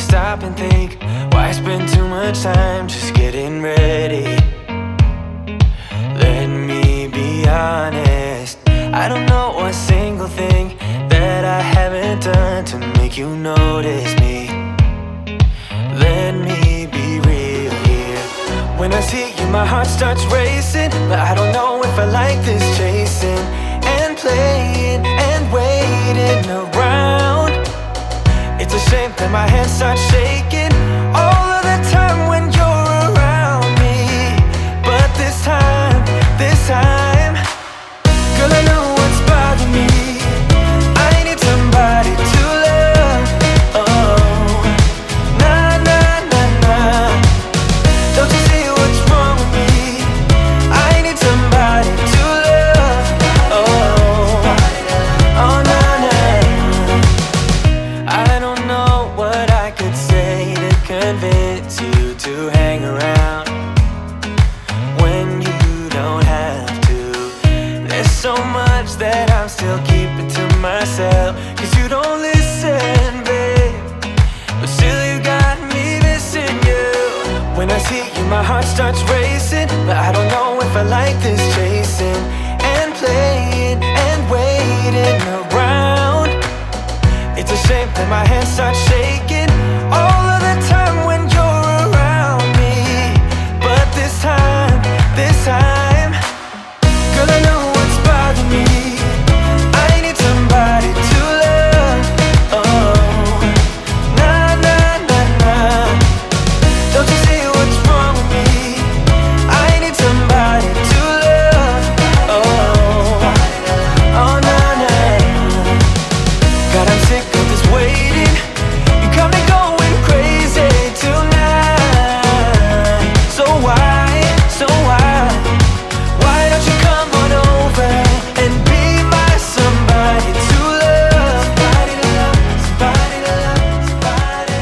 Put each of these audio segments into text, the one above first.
stop and think, why spend too much time just getting ready? Let me be honest, I don't know a single thing that I haven't done to make you notice me. Let me be real here. When I see you, my heart starts racing, but I don't know if I like this chasing and playing and waiting around. It's a shame that my hands start shaking all of the time when you're around me. But this time, girl, I know what's bothering me. I need somebody to love. Oh, nah, nah, nah, nah. Don't you see what's wrong with me? I need somebody to love. Oh, oh, nah, nah. I don't know what I could say to convince you to hang around when you don't have to. There's so much that I'm still keeping to myself, 'cause you don't listen, babe. But still you got me missing you. When I see you, my heart starts racing, but I don't know if I like this chasing and playing and waiting around. It's a shame that my hands start shaking all of the time when you're around me. But this time, girl, I know what's bothering me. I need somebody to love. Oh, nah, nah, nah, nah. Don't you see what's wrong with me? I need somebody to love. Oh, oh, nah, nah. God, I'm sick of this waiting. You got me going crazy tonight. So why don't you come on over and be my somebody to love? Somebody to love, somebody.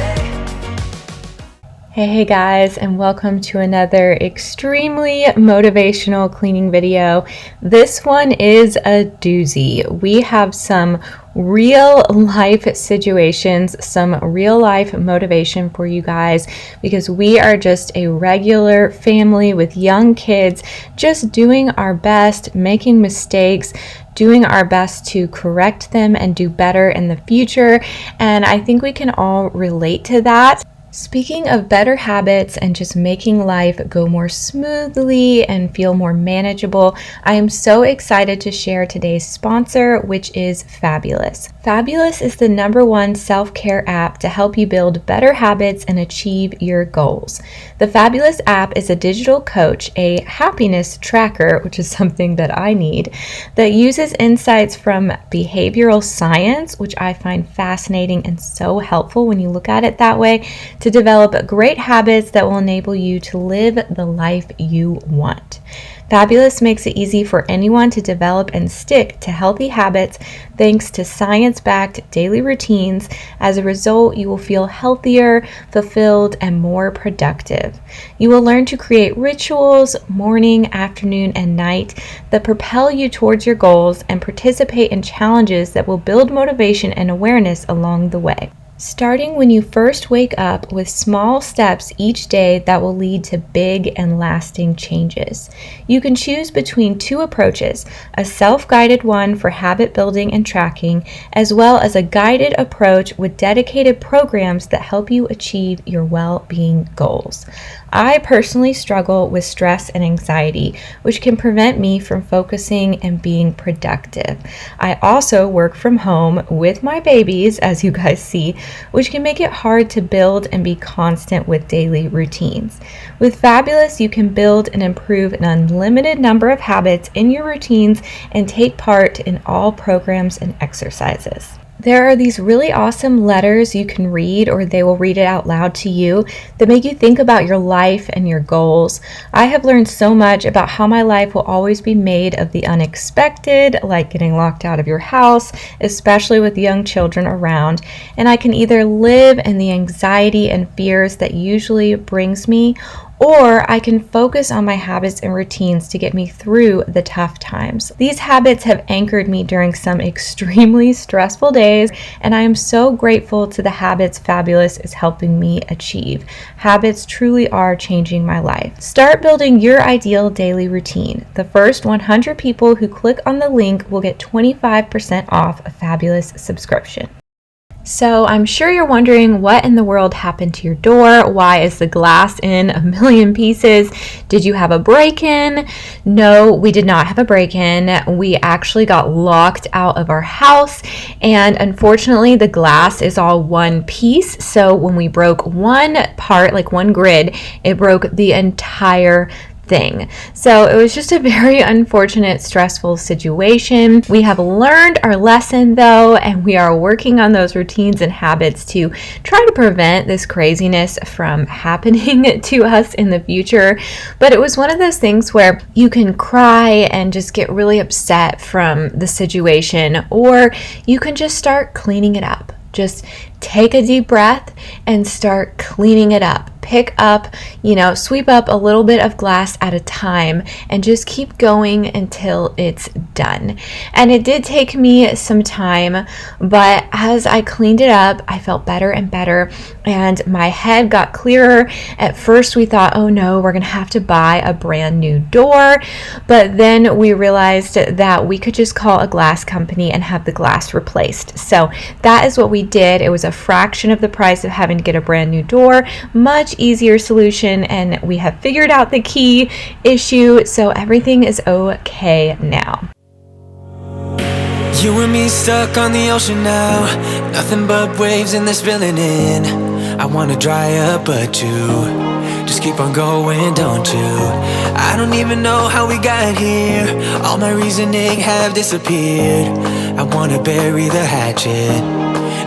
Hey guys, and welcome to another extremely motivational cleaning video. This one is a doozy. We have some real life situations, some real life motivation for you guys, because we are just a regular family with young kids, just doing our best, making mistakes, doing our best to correct them and do better in the future. And I think we can all relate to that. Speaking of better habits and just making life go more smoothly and feel more manageable, I am so excited to share today's sponsor, which is Fabulous. Fabulous is the #1 self-care app to help you build better habits and achieve your goals. The Fabulous app is a digital coach, a happiness tracker, which is something that I need, that uses insights from behavioral science, which I find fascinating and so helpful when you look at it that way, to develop great habits that will enable you to live the life you want. Fabulous makes it easy for anyone to develop and stick to healthy habits thanks to science-backed daily routines. As a result, you will feel healthier, fulfilled, and more productive. You will learn to create rituals, morning, afternoon, and night, that propel you towards your goals and participate in challenges that will build motivation and awareness along the way. Starting when you first wake up with small steps each day that will lead to big and lasting changes. You can choose between 2 approaches, a self-guided one for habit building and tracking, as well as a guided approach with dedicated programs that help you achieve your well-being goals. I personally struggle with stress and anxiety, which can prevent me from focusing and being productive. I also work from home with my babies, as you guys see, which can make it hard to build and be constant with daily routines. With Fabulous, you can build and improve an unlimited number of habits in your routines and take part in all programs and exercises. There are these really awesome letters you can read, or they will read it out loud to you, that make you think about your life and your goals. I have learned so much about how my life will always be made of the unexpected, like getting locked out of your house, especially with young children around, and I can either live in the anxiety and fears that usually brings me, or I can focus on my habits and routines to get me through the tough times. These habits have anchored me during some extremely stressful days, and I am so grateful to the habits Fabulous is helping me achieve. Habits truly are changing my life. Start building your ideal daily routine. The first 100 people who click on the link will get 25% off a Fabulous subscription. So I'm sure you're wondering what in the world happened to your door. Why is the glass in a million pieces? Did you have a break-in? No, we did not have a break-in. We actually got locked out of our house, and unfortunately the glass is all one piece. So when we broke one part, like one grid, it broke the entire thing. So it was just a very unfortunate, stressful situation. We have learned our lesson though, and we are working on those routines and habits to try to prevent this craziness from happening to us in the future. But it was one of those things where you can cry and just get really upset from the situation, or you can just start cleaning it up. Just take a deep breath and start cleaning it up. Pick up, sweep up a little bit of glass at a time and just keep going until it's done. And it did take me some time, but as I cleaned it up, I felt better and better, and my head got clearer. At first we thought, oh no, we're gonna have to buy a brand new door, but then we realized that we could just call a glass company and have the glass replaced. So that is what we did. It was a fraction of the price of having to get a brand new door, much easier solution, and we have figured out the key issue, so everything is okay now. You and me stuck on the ocean now, nothing but waves and they're spilling in. I wanna dry up but you just keep on going, don't you? I don't even know how we got here, all my reasoning have disappeared. I wanna bury the hatchet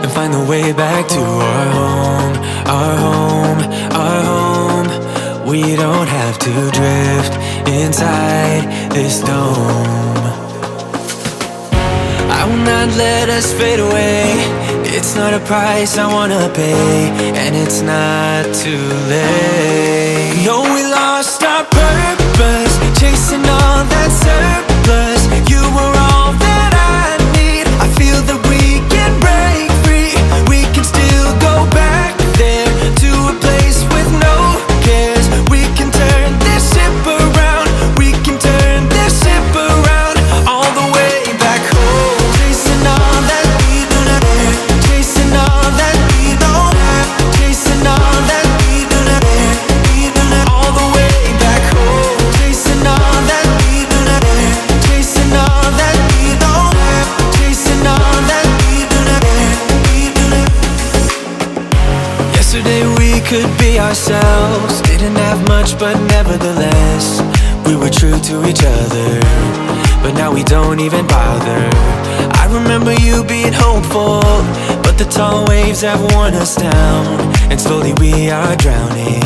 and find the way back to our home, our home, our home. We don't have to drift inside this dome. I will not let us fade away. It's not a price I wanna pay, and it's not too late. No, we lost our purpose, chasing all that surplus. You were all that I need. I feel that we can break free. We can still go back there to a place with no cares. We can turn this ship around. We can turn this ship around all the way back home. Chasing all that we do not have, chasing all that we don't have, chasing all that we do not have, we do not, all the way back home. Chasing all that we do not have, chasing all that we don't have, chasing all that we do not have, we do not. Yesterday we could be ourselves, didn't have much but nevertheless we were true to each other, but now we don't even bother. I remember you being hopeful, but the tall waves have worn us down, and slowly we are drowning.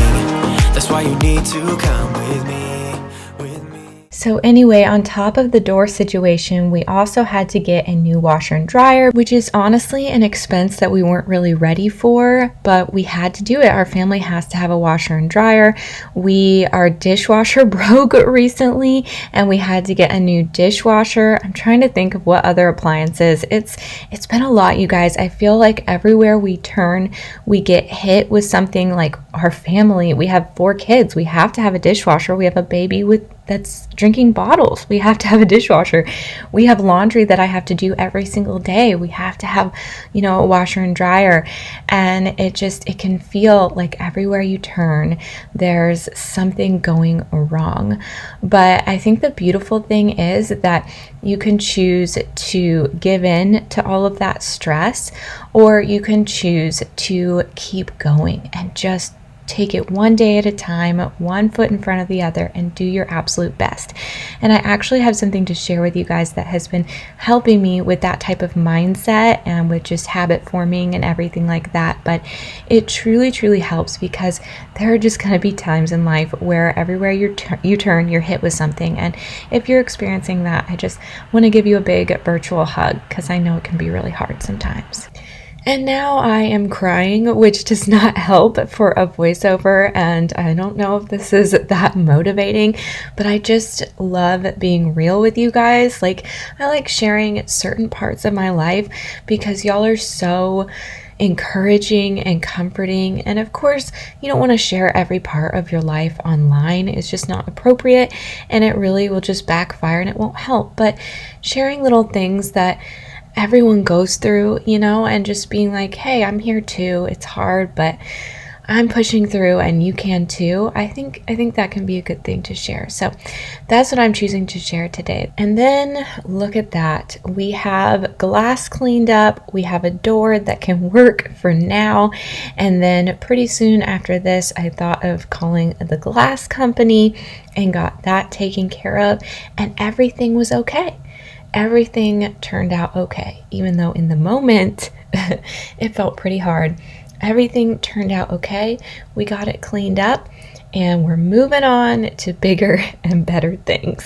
That's why you need to come with me, with me. So anyway, on top of the door situation, we also had to get a new washer and dryer, which is honestly an expense that we weren't really ready for, but we had to do it. Our family has to have a washer and dryer. Our dishwasher broke recently, and we had to get a new dishwasher. I'm trying to think of what other appliances. It's been a lot, you guys. I feel like everywhere we turn, we get hit with something. Like our family, we have 4 kids. We have to have a dishwasher. We have a baby that's drinking bottles. We have to have a dishwasher. We have laundry that I have to do every single day. We have to have, a washer and dryer. And it can feel like everywhere you turn, there's something going wrong. But I think the beautiful thing is that you can choose to give in to all of that stress, or you can choose to keep going and just take it one day at a time, one foot in front of the other, and do your absolute best. And I actually have something to share with you guys that has been helping me with that type of mindset and with just habit forming and everything like that. But it truly, truly helps, because there are just going to be times in life where everywhere you turn, you're hit with something. And if you're experiencing that, I just want to give you a big virtual hug, because I know it can be really hard sometimes. And now I am crying, which does not help for a voiceover, and I don't know if this is that motivating, but I just love being real with you guys. Like, I like sharing certain parts of my life because y'all are so encouraging and comforting. And of course, you don't want to share every part of your life online. It's just not appropriate, and it really will just backfire and it won't help. But sharing little things that everyone goes through, and just being like, hey, I'm here too. It's hard, but I'm pushing through and you can too. I think that can be a good thing to share. So that's what I'm choosing to share today. And then look at that. We have glass cleaned up. We have a door that can work for now. And then pretty soon after this, I thought of calling the glass company and got that taken care of, and everything was okay. Everything turned out okay, even though in the moment it felt pretty hard. Everything turned out okay. We got it cleaned up, and we're moving on to bigger and better things.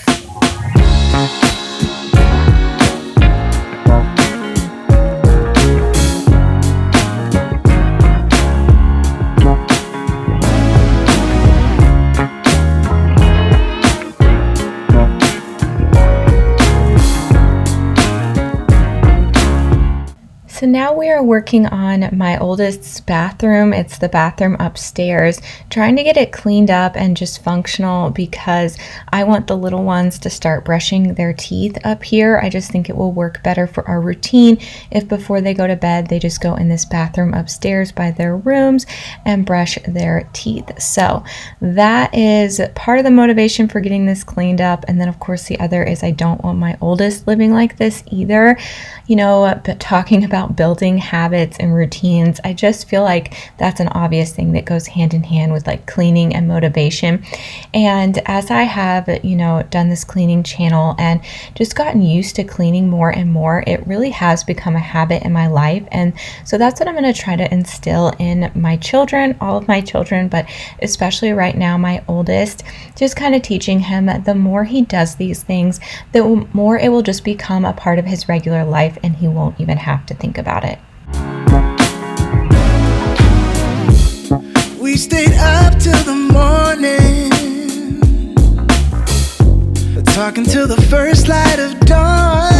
So now we are working on my oldest's bathroom. It's the bathroom upstairs, trying to get it cleaned up and just functional because I want the little ones to start brushing their teeth up here. I just think it will work better for our routine if before they go to bed, they just go in this bathroom upstairs by their rooms and brush their teeth. So that is part of the motivation for getting this cleaned up. And then of course the other is I don't want my oldest living like this either. But talking about building habits and routines, I just feel like that's an obvious thing that goes hand in hand with like cleaning and motivation. And as I have, done this cleaning channel and just gotten used to cleaning more and more, it really has become a habit in my life. And so that's what I'm going to try to instill in my children, all of my children, but especially right now, my oldest, just kind of teaching him that the more he does these things, the more it will just become a part of his regular life, and he won't even have to think about it. We stayed up till the morning, talking till the first light of dawn.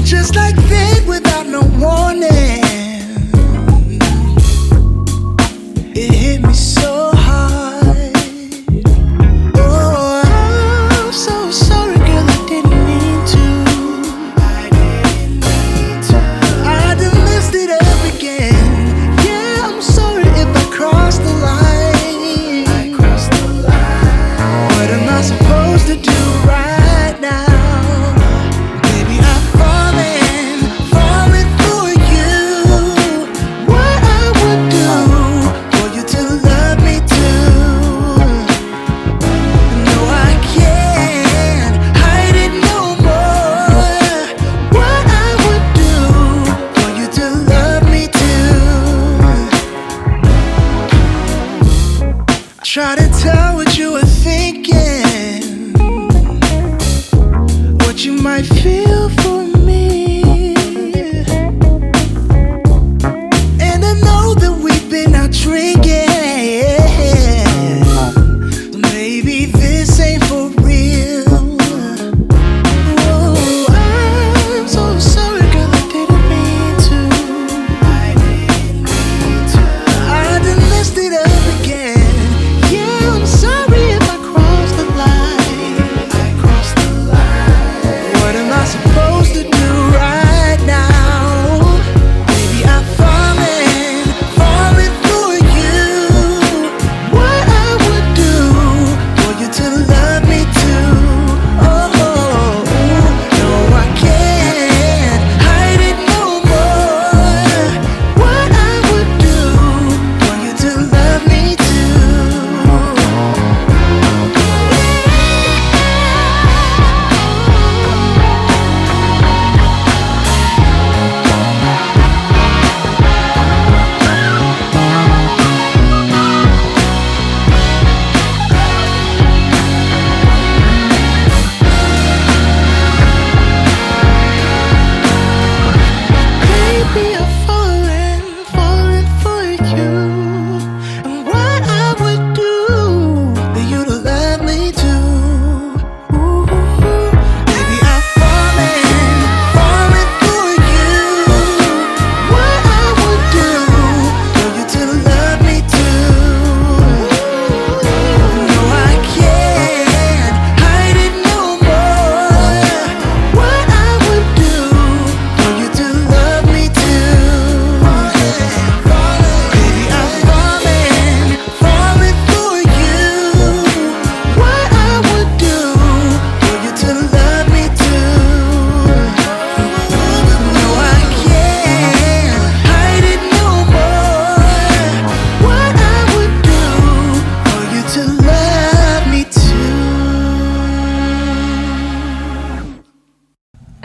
Just like that, without no warning, it hit me so hard. Oh, I'm so sorry, girl, I didn't mean to. I done messed it up again. Yeah, I'm sorry if I crossed the line. What am I supposed to do right now? Baby, I'm falling for you. What I would do for you to love me too. No, I can't hide it no more. What I would do for you to love me too. I try to tell what you were thinking, what you might feel for me. And I know that we've been out drinking, so maybe this ain't for real. Oh, I'm so sorry, girl, I didn't mean to. I done messed it up again. Yeah, I'm sorry if I crossed the line. What am I supposed to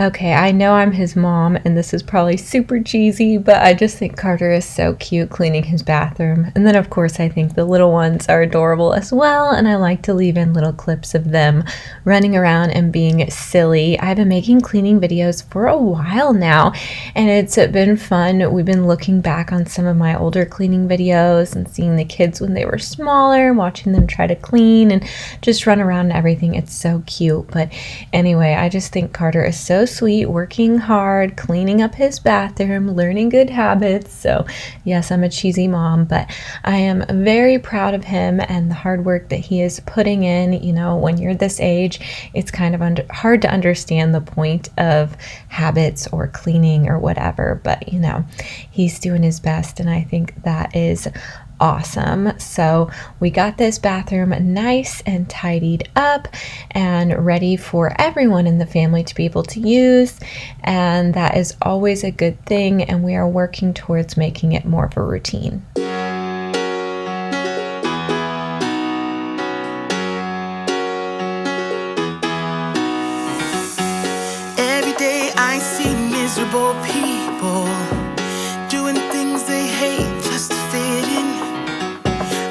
Okay, I know I'm his mom, and this is probably super cheesy, but I just think Carter is so cute cleaning his bathroom. And then, of course, I think the little ones are adorable as well, and I like to leave in little clips of them running around and being silly. I've been making cleaning videos for a while now, and it's been fun. We've been looking back on some of my older cleaning videos and seeing the kids when they were smaller and watching them try to clean and just run around and everything. It's so cute. But anyway, I just think Carter is so sweet, working hard, cleaning up his bathroom, learning good habits. So yes, I'm a cheesy mom, but I am very proud of him and the hard work that he is putting in. You know, when you're this age, it's kind of hard to understand the point of habits or cleaning or whatever, but you know, he's doing his best, and I think that is awesome. So we got this bathroom nice and tidied up and ready for everyone in the family to be able to use, and that is always a good thing, and we are working towards making it more of a routine. Every day I see miserable people doing things they hate just to fit in.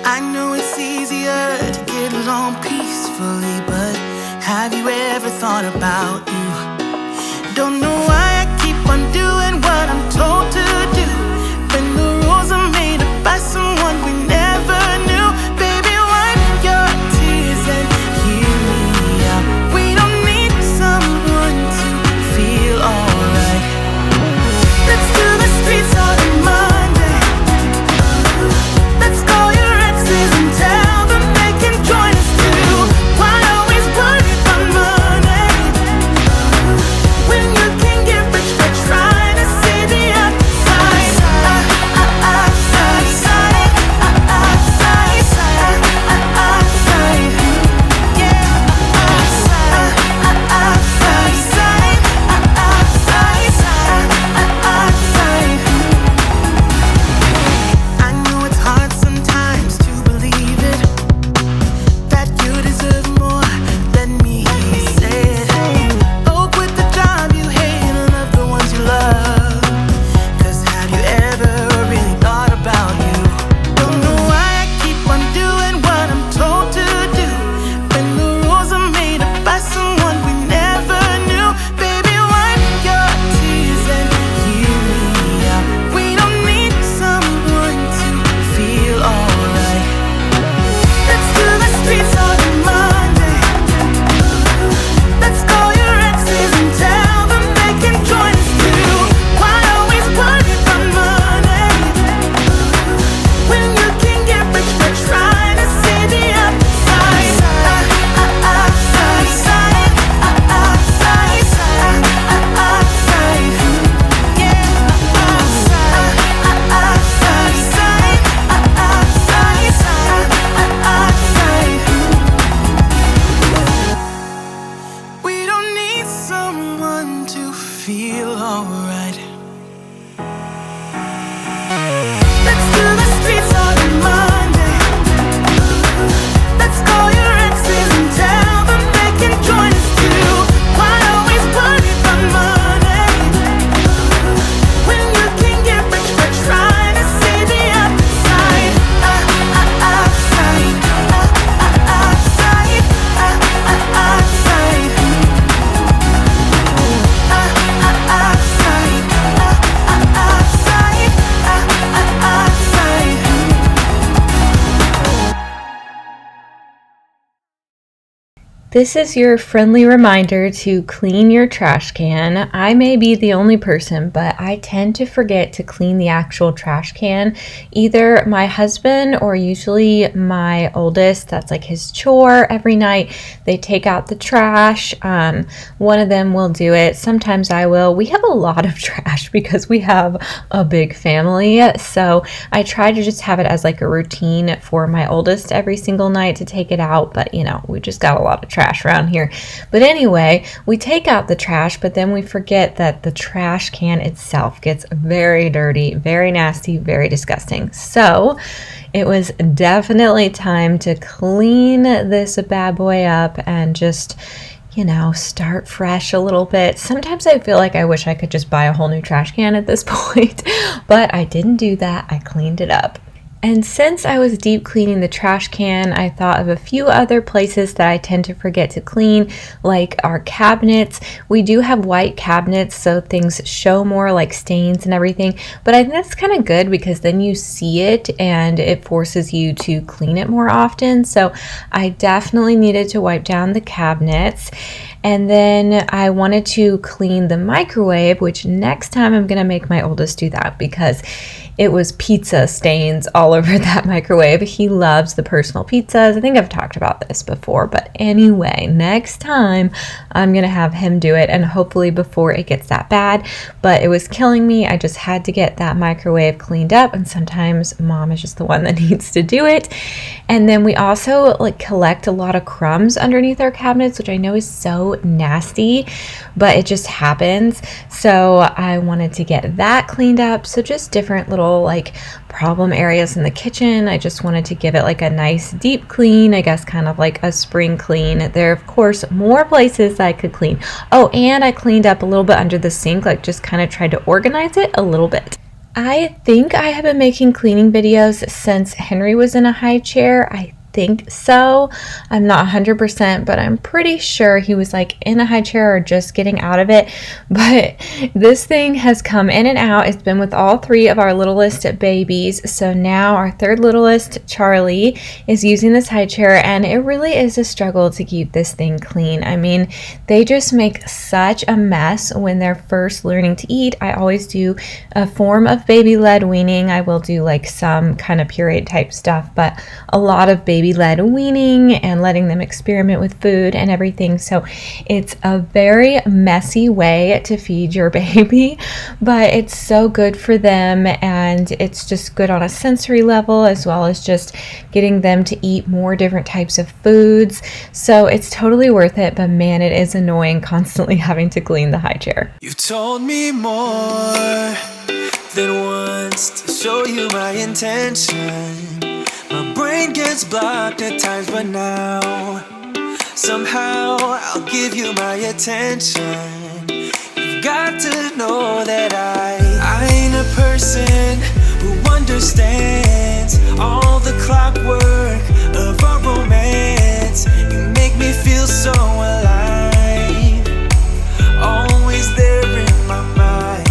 I know it's easier to get along peacefully, but have you ever thought about you? Don't know why I keep on doing what I'm told to do, when the rules are made up by someone we never knew. Baby, wipe your tears and hear me out. We don't need someone to feel alright. Let's do the streets on a Monday. Let's call your exes and tell them they can join us too. Why always worry about money when you can get rich by trying to see the outside? I know it's hard sometimes to believe it, that you deserve more. Let me say it. Oh, quit the job you hate and love the ones you love. 'Cause have you ever really thought about you? Don't know why I keep on doing what I'm told to do, when the rules are made up by someone we never knew. Baby, wipe your tears and hear me out. We don't need someone to feel alright. Let's do the streets on a Monday. Let's call your exes and tell them they can join us too. Why always worry about money when you can get rich by trying to see the outside? We don't need someone to feel alright. Let's do the streets on a Monday. Let's call your exes and tell them they can join us too. Why always worry about money when you can get rich by trying to see the outside? This is your friendly reminder to clean your trash can. I may be the only person, but I tend to forget to clean the actual trash can. Either my husband or usually my oldest, that's like his chore every night. They take out the trash. One of them will do it. Sometimes I will. We have a lot of trash because we have a big family. So I try to just have it as like a routine for my oldest every single night to take it out. But you know, we just got a lot of trash around here. But anyway, we take out the trash, but then we forget that the trash can itself gets very dirty, very nasty, very disgusting. So it was definitely time to clean this bad boy up and just you know, start fresh a little bit. Sometimes I feel like I wish I could just buy a whole new trash can at this point, but I didn't do that. I cleaned it up. And since I was deep cleaning the trash can, I thought of a few other places that I tend to forget to clean, like our cabinets. We do have white cabinets, so things show more, like stains and everything, but I think that's kind of good because then you see it and it forces you to clean it more often. So I definitely needed to wipe down the cabinets. And then I wanted to clean the microwave, which next time I'm gonna make my oldest do that because it was pizza stains all over that microwave. He loves the personal pizzas. I think I've talked about this before, but anyway, next time I'm gonna have him do it, and hopefully before it gets that bad. But it was killing me. I just had to get that microwave cleaned up, and sometimes mom is just the one that needs to do it. And then we also like collect a lot of crumbs underneath our cabinets, which I know is so nasty, but it just happens. So I wanted to get that cleaned up. So just different little like problem areas in the kitchen. I just wanted to give it like a nice deep clean, I guess kind of like a spring clean. There are of course more places I could clean. Oh, and I cleaned up a little bit under the sink, like just kind of tried to organize it a little bit. I think I have been making cleaning videos since Henry was in a high chair. I think so. I'm not 100%, but I'm pretty sure he was like in a high chair or just getting out of it. But this thing has come in and out. It's been with all three of our littlest babies. So now our third littlest, Charlie, is using this high chair, and it really is a struggle to keep this thing clean. I mean, they just make such a mess when they're first learning to eat. I always do a form of baby-led weaning. I will do like some kind of pureed type stuff, but a lot of baby-led weaning and letting them experiment with food and everything. So it's a very messy way to feed your baby, but it's so good for them, and it's just good on a sensory level as well as just getting them to eat more different types of foods. So it's totally worth it, but man, it is annoying constantly having to clean the high chair. You told me more than once to show you my intention. My brain gets blocked at times, but now somehow I'll give you my attention. You've got to know that I ain't a person who understands all the clockwork of our romance. You make me feel so alive, always there in my mind.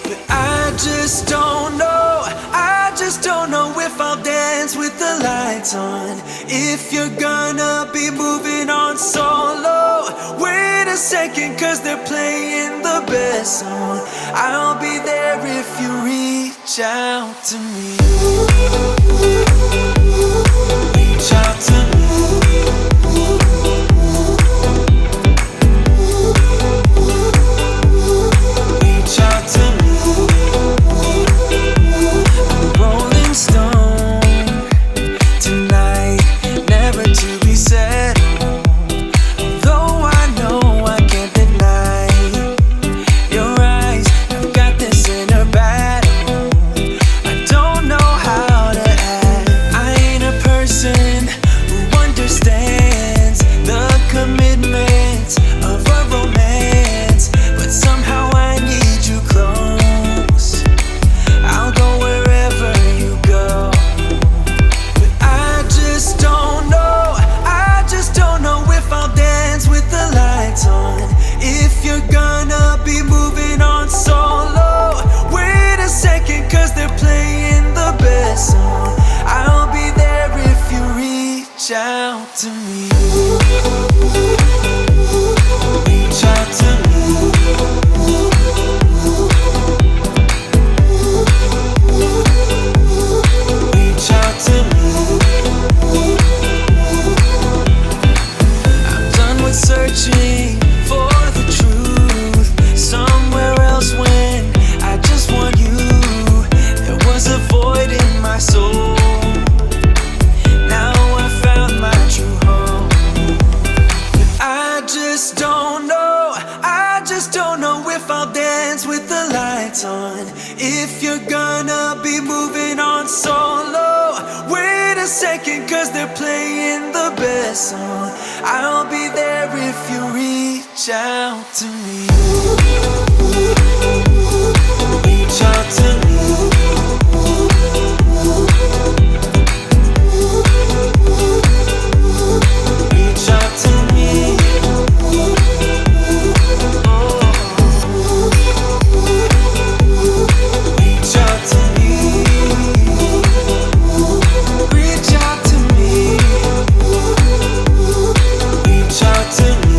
But I just don't know, if I'll dance with the lights on. If you're gonna be moving on solo, wait a second, cause they're playing the best song. I'll be there if you reach out to me. Reach out to me. Reach out to me. If you're gonna be moving on solo, wait a second, cause they're playing the best song. I'll be there if you reach out to me. Reach out to me. Reach out to me. Reach out to me. Reach out to me. Reach out to me.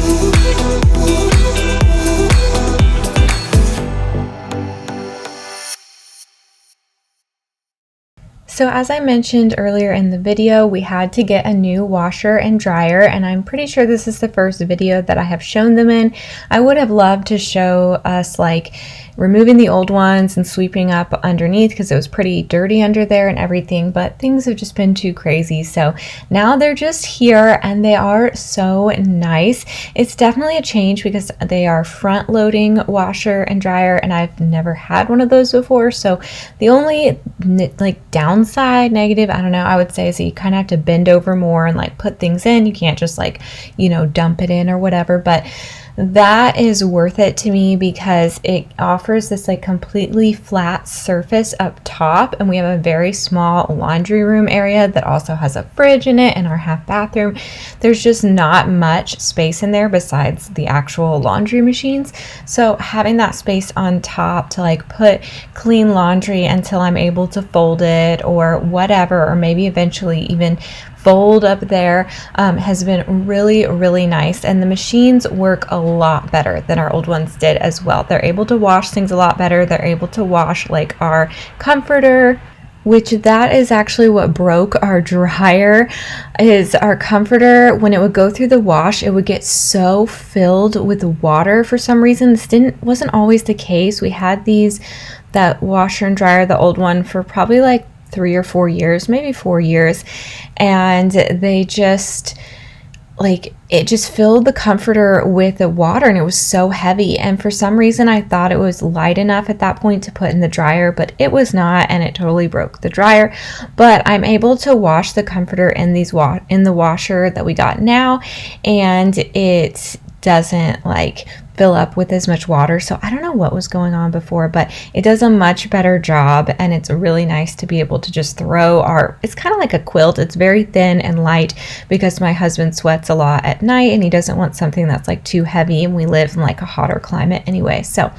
So as I mentioned earlier in the video, we had to get a new washer and dryer, and I'm pretty sure this is the first video that I have shown them in. I would have loved to show us like removing the old ones and sweeping up underneath because it was pretty dirty under there and everything, but things have just been too crazy. So now they're just here and they are so nice. It's definitely a change because they are front loading washer and dryer, and I've never had one of those before. So the only like downside, negative, I don't know, I would say is that you kind of have to bend over more and like put things in. You can't just like, you know, dump it in or whatever, but that is worth it to me because it offers this like completely flat surface up top, and we have a very small laundry room area that also has a fridge in it and our half bathroom. There's just not much space in there besides the actual laundry machines. So having that space on top to like put clean laundry until I'm able to fold it or whatever, or maybe eventually even fold up there, has been really, really nice. And the machines work a lot better than our old ones did as well. They're able to wash things a lot better. They're able to wash like our comforter, which that is actually what broke our dryer, is our comforter. When it would go through the wash, it would get so filled with water for some reason. This wasn't always the case. We had that washer and dryer, the old one, for probably like 3 or 4 years, maybe 4 years, and they just like, it just filled the comforter with the water and it was so heavy. And for some reason I thought it was light enough at that point to put in the dryer, but it was not, and it totally broke the dryer. But I'm able to wash the comforter in the washer that we got now, and it doesn't like fill up with as much water. So I don't know what was going on before, but it does a much better job, and it's really nice to be able to just throw it's kind of like a quilt. It's very thin and light because my husband sweats a lot at night and he doesn't want something that's like too heavy, and we live in like a hotter climate anyway. So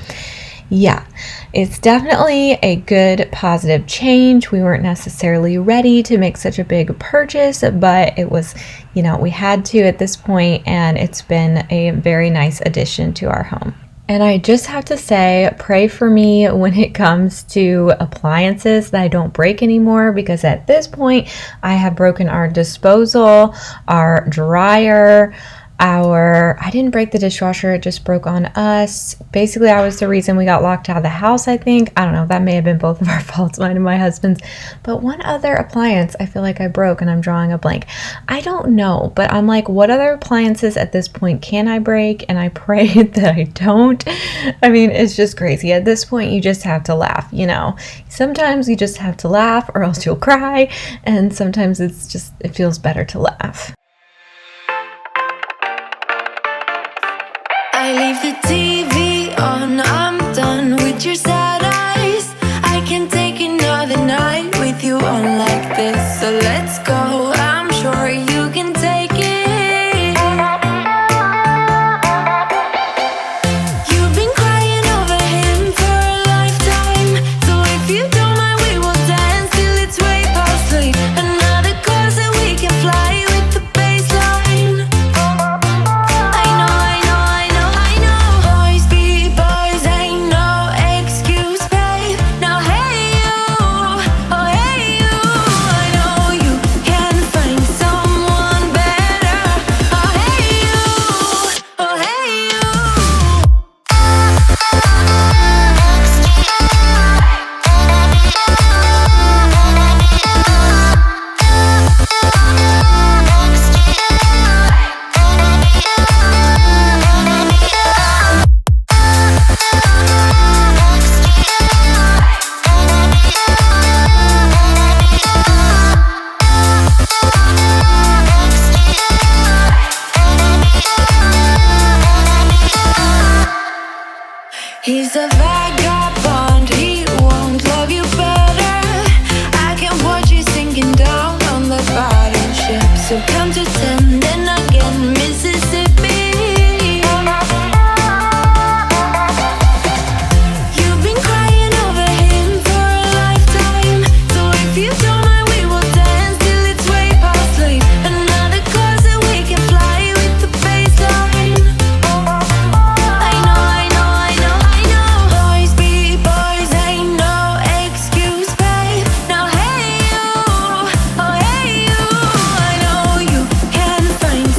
yeah, it's definitely a good positive change. We weren't necessarily ready to make such a big purchase, but it was, you know, we had to at this point, and it's been a very nice addition to our home. And I just have to say, pray for me when it comes to appliances that I don't break anymore, because at this point I have broken our disposal, our dryer, I didn't break the dishwasher, it just broke on us. Basically, I was the reason we got locked out of the house, I think. I don't know, that may have been both of our faults, mine and my husband's. But one other appliance I feel like I broke, and I'm drawing a blank. I don't know, but I'm like, what other appliances at this point can I break? And I pray that I don't. I mean, it's just crazy. At this point, you just have to laugh, you know. Sometimes you just have to laugh or else you'll cry, and sometimes it feels better to laugh. I leave the TV on, I'm done with your sad eyes. I can't take another night with you on like this. So let's go, I'm sure you can take it. You've been crying over him for a lifetime. So if you don't mind, we will dance till it's way past late. Another course that we can fly with the baseline. I know, boy, He's a vagabond, he won't love you better. I can watch you sinking down on the battleship. So count to 10, then again, Mississippi. You've been crying over him for a lifetime. So if you don't mind, we will dance till it's way past late. Another closet we can fly with the baseline. I know, I know, I know, I know. Boys be boys, ain't no excuse, babe. Now hey you, oh hey you. I know you can find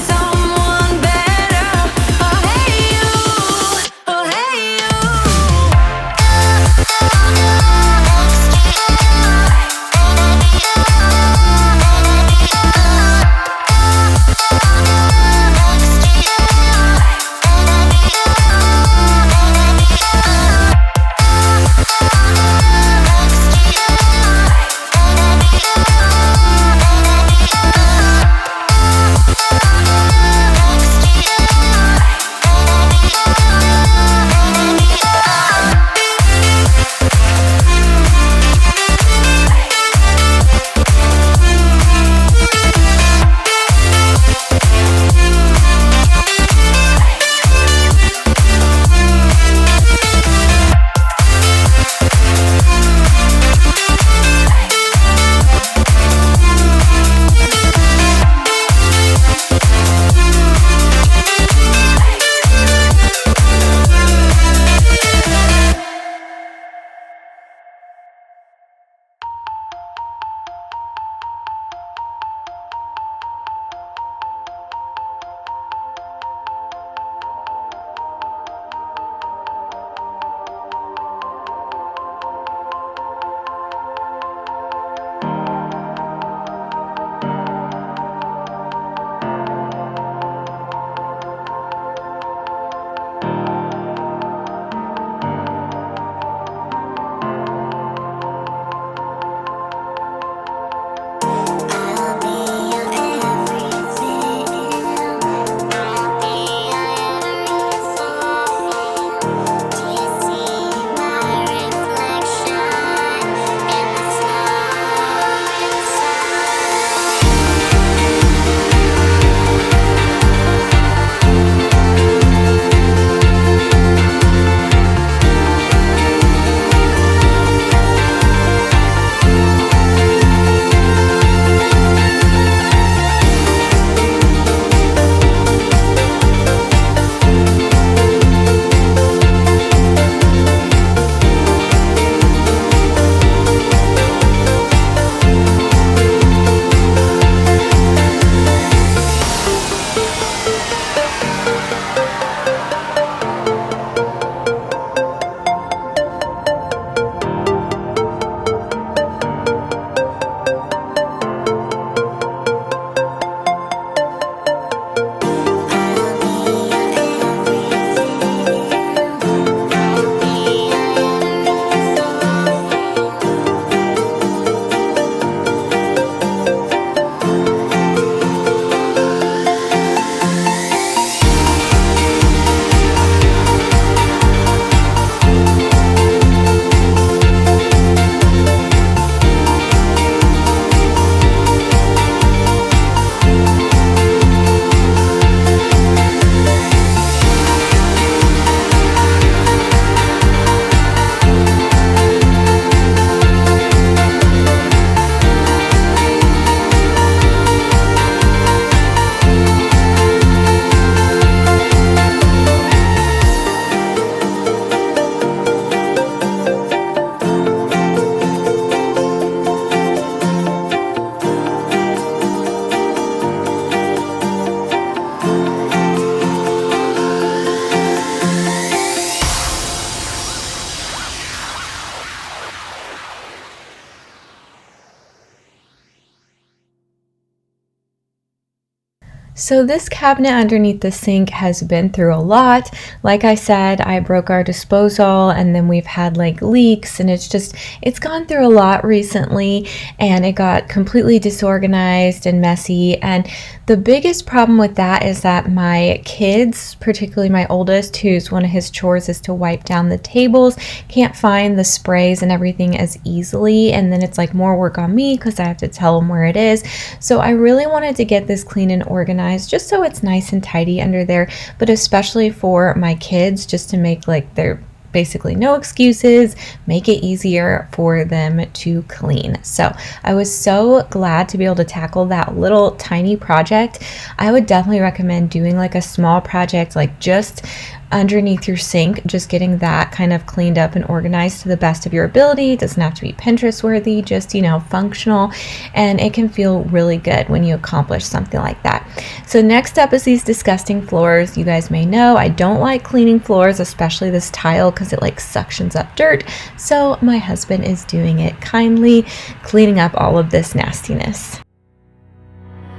So this cabinet underneath the sink has been through a lot. Like I said, I broke our disposal and then we've had like leaks, and it's gone through a lot recently, and it got completely disorganized and messy. And the biggest problem with that is that my kids, particularly my oldest, who's one of his chores is to wipe down the tables, can't find the sprays and everything as easily, and then it's like more work on me because I have to tell them where it is. So I really wanted to get this clean and organized just so it's nice and tidy under there, but especially for my kids, just to make like their basically no excuses, make it easier for them to clean. So I was so glad to be able to tackle that little tiny project. I would definitely recommend doing like a small project, like just underneath your sink, just getting that kind of cleaned up and organized to the best of your ability. It doesn't have to be Pinterest worthy, just, functional, and it can feel really good when you accomplish something like that. So next up is these disgusting floors. You guys may know I don't like cleaning floors, especially this tile, because it like suctions up dirt. So my husband is doing it kindly, cleaning up all of this nastiness.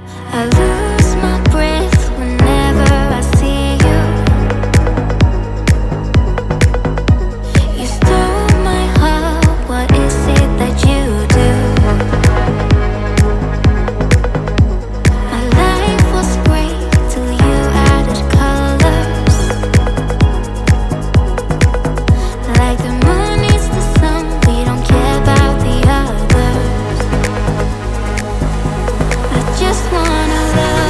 I lose my breath whenever I see you. You stole my heart, what is it that you do? My life was great till you added colors. Like the moon is the sun, we don't care about the others. I just wanna love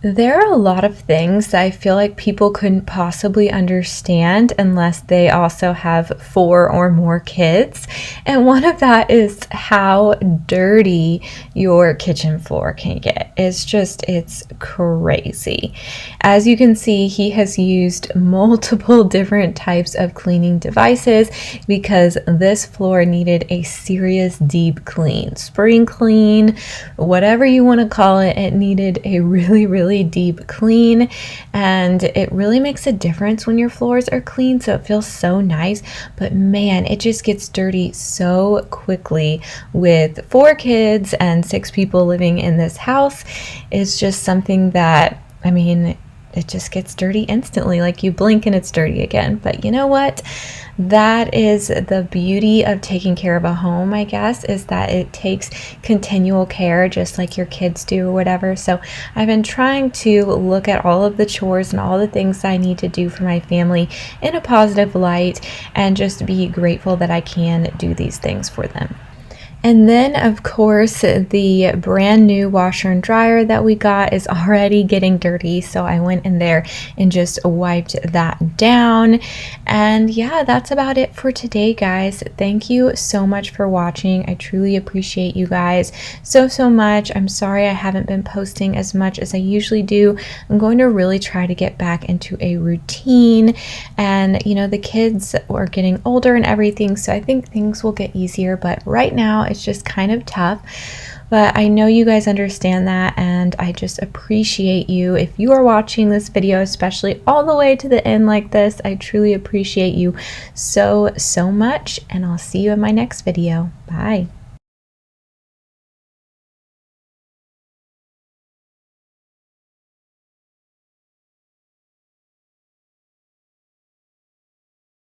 There are a lot of things that I feel like people couldn't possibly understand unless they also have 4 or more kids. And one of that is how dirty your kitchen floor can get. It's crazy. As you can see, he has used multiple different types of cleaning devices because this floor needed a serious deep clean, spring clean, whatever you want to call it. It needed a really deep clean, and it really makes a difference when your floors are clean, so it feels so nice. But man, it just gets dirty so quickly with 4 kids and 6 people living in this house. It's just something that, I mean, it just gets dirty instantly. Like you blink and it's dirty again. But you know what? That is the beauty of taking care of a home, I guess, is that it takes continual care, just like your kids do or whatever. So I've been trying to look at all of the chores and all the things I need to do for my family in a positive light and just be grateful that I can do these things for them. And then, of course, the brand new washer and dryer that we got is already getting dirty. So I went in there and just wiped that down. And yeah, that's about it for today, guys. Thank you so much for watching. I truly appreciate you guys so much. I'm sorry I haven't been posting as much as I usually do. I'm going to really try to get back into a routine. And, you know, the kids are getting older and everything, so I think things will get easier. But right now, it's just kind of tough, but I know you guys understand that, and I just appreciate you. If you are watching this video, especially all the way to the end like this, I truly appreciate you so much, and I'll see you in my next video. Bye.